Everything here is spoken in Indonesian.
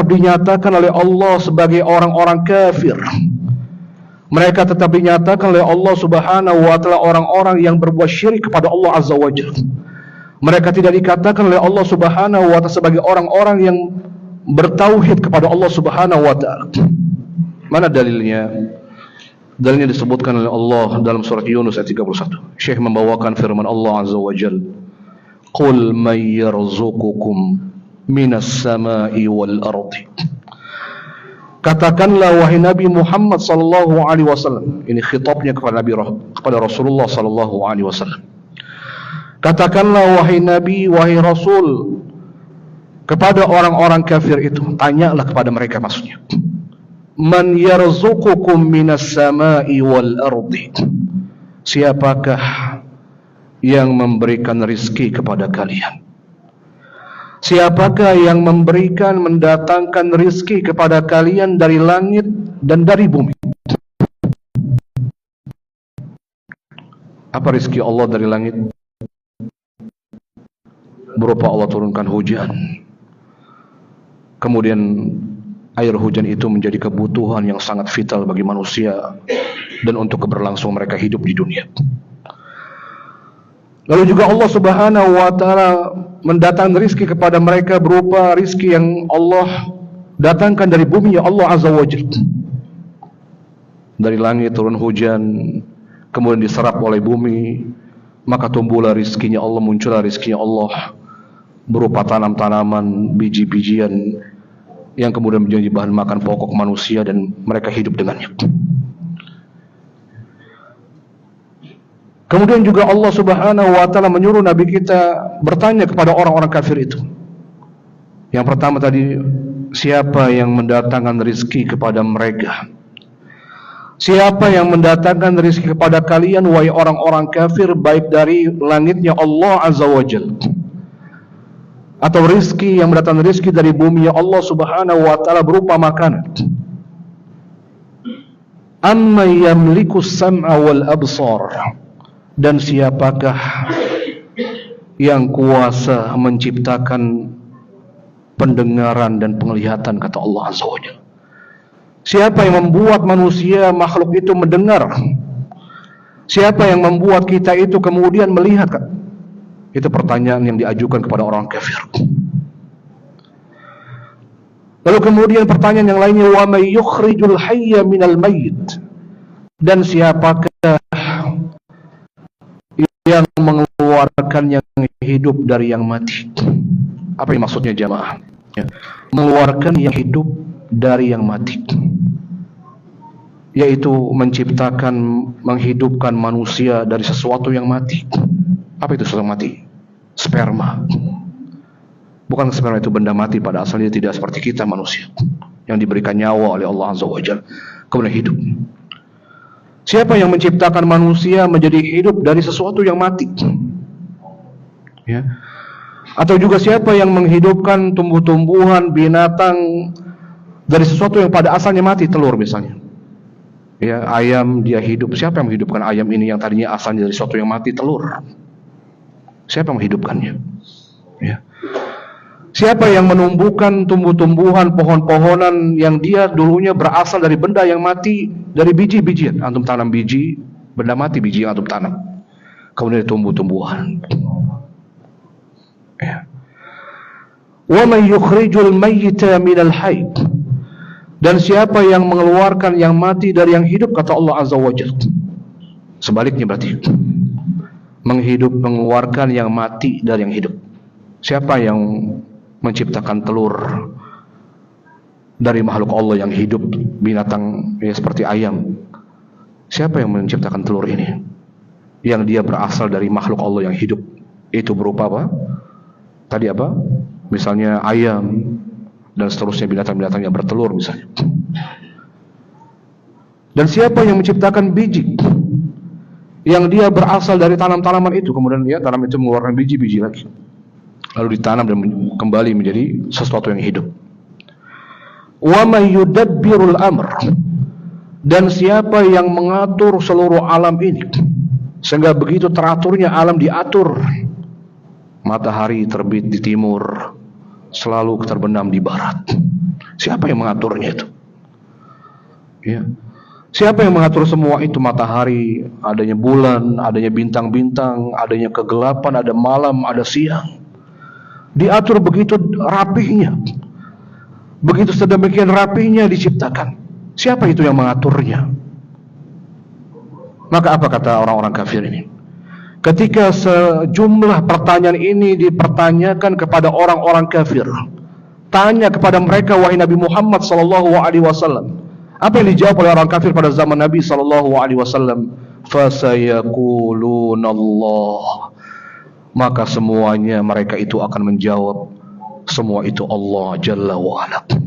dinyatakan oleh Allah sebagai orang-orang kafir. Mereka tetap dinyatakan oleh Allah Subhanahu wa taala orang-orang yang berbuat syirik kepada Allah Azza wa Jalla. Mereka tidak dikatakan oleh Allah Subhanahu wa taala sebagai orang-orang yang bertauhid kepada Allah Subhanahu wa taala. Mana dalilnya? Dalilnya disebutkan oleh Allah dalam surat Yunus ayat 31. Syekh membawakan firman Allah Azza wa Jalla, "Qul may yarzuqukum minas sama'i wal ardi." Katakanlah wahai Nabi Muhammad sallallahu alaihi wasallam, ini khitabnya kepada Rasulullah sallallahu alaihi wasallam. Katakanlah wahai Nabi, wahai Rasul, kepada orang-orang kafir itu, tanyalah kepada mereka maksudnya. Man yarzuqukum minas sama'i wal ardi. Siapakah yang memberikan rizki kepada kalian? Siapakah yang memberikan, mendatangkan rizki kepada kalian dari langit dan dari bumi? Apa rizki Allah dari langit? Berupa Allah turunkan hujan. Kemudian air hujan itu menjadi kebutuhan yang sangat vital bagi manusia dan untuk keberlangsungan mereka hidup di dunia. Lalu juga Allah Subhanahu wa taala mendatangkan rizki kepada mereka berupa rizki yang Allah datangkan dari bumi, ya Allah Azza wa Jalla. Dari langit turun hujan, kemudian diserap oleh bumi, maka tumbuhlah rizkinya Allah, muncullah rizkinya Allah berupa tanam-tanaman, biji-bijian yang kemudian menjadi bahan makan pokok manusia dan mereka hidup dengannya. Kemudian juga Allah Subhanahu wa taala menyuruh Nabi kita bertanya kepada orang-orang kafir itu. Yang pertama tadi, siapa yang mendatangkan rizki kepada mereka? Siapa yang mendatangkan rizki kepada kalian wahai orang-orang kafir, baik dari langitnya Allah Azza wa Jalla atau rizki yang mendatangkan rizki dari bumi ya Allah Subhanahu wa taala berupa makanan. Amma yamliku sam'a wal absar. Dan siapakah yang kuasa menciptakan pendengaran dan penglihatan, kata Allah Azza wa Jalla. Siapa yang membuat manusia makhluk itu mendengar? Siapa yang membuat kita itu kemudian melihat? Itu pertanyaan yang diajukan kepada orang kafir. Lalu kemudian pertanyaan yang lainnya, wa may yukhrijul hayya minal mayyit. Dan siapakah yang mengeluarkan yang hidup dari yang mati? Apa yang maksudnya jamaah? Ya. Mengeluarkan yang hidup dari yang mati, yaitu menciptakan, menghidupkan manusia dari sesuatu yang mati. Apa itu sesuatu yang mati? Sperma. Bukan sperma itu benda mati, pada asalnya tidak seperti kita manusia yang diberikan nyawa oleh Allah Azza wa Jalla kemudian hidup. Siapa yang menciptakan manusia menjadi hidup dari sesuatu yang mati? Ya. Atau juga siapa yang menghidupkan tumbuh-tumbuhan, binatang dari sesuatu yang pada asalnya mati, telur misalnya. Ya, ayam dia hidup. Siapa yang menghidupkan ayam ini yang tadinya asalnya dari sesuatu yang mati, telur? Siapa yang menghidupkannya? Ya. Siapa yang menumbuhkan tumbuh-tumbuhan, pohon-pohonan yang dia dulunya berasal dari benda yang mati, dari biji-bijian. Antum tanam biji, benda mati, biji yang antum tanam, kemudian tumbuh-tumbuhan. Ya. Wa man yukhrijul mayyita minal hayy. Dan siapa yang mengeluarkan yang mati dari yang hidup, kata Allah Azza wa Jalla. Sebaliknya berarti, mengeluarkan yang mati dari yang hidup. Siapa yang menciptakan telur dari makhluk Allah yang hidup, binatang ya, seperti ayam? Siapa yang menciptakan telur ini? Yang dia berasal dari makhluk Allah yang hidup. Itu berupa apa? Tadi apa? Misalnya ayam dan seterusnya, binatang-binatang yang bertelur misalnya. Dan siapa yang menciptakan biji yang dia berasal dari tanam-tanaman itu, kemudian ya tanam itu mengeluarkan biji-biji lagi, lalu ditanam dan kembali menjadi sesuatu yang hidup. Wa may yudabbirul amr. Dan siapa yang mengatur seluruh alam ini sehingga begitu teraturnya alam diatur. Matahari terbit di timur, selalu terbenam di barat. Siapa yang mengaturnya itu? Ya. Siapa yang mengatur semua itu? Matahari, adanya bulan, adanya bintang-bintang, adanya kegelapan, ada malam, ada siang. Diatur begitu rapihnya. Begitu sedemikian rapihnya diciptakan. Siapa itu yang mengaturnya? Maka apa kata orang-orang kafir ini? Ketika sejumlah pertanyaan ini dipertanyakan kepada orang-orang kafir, tanya kepada mereka, wahai Nabi Muhammad SAW, apa yang dijawab oleh orang kafir pada zaman Nabi SAW? Fasayaquluna Allah. Maka semuanya mereka itu akan menjawab, semua itu Allah Jalla wa'ala.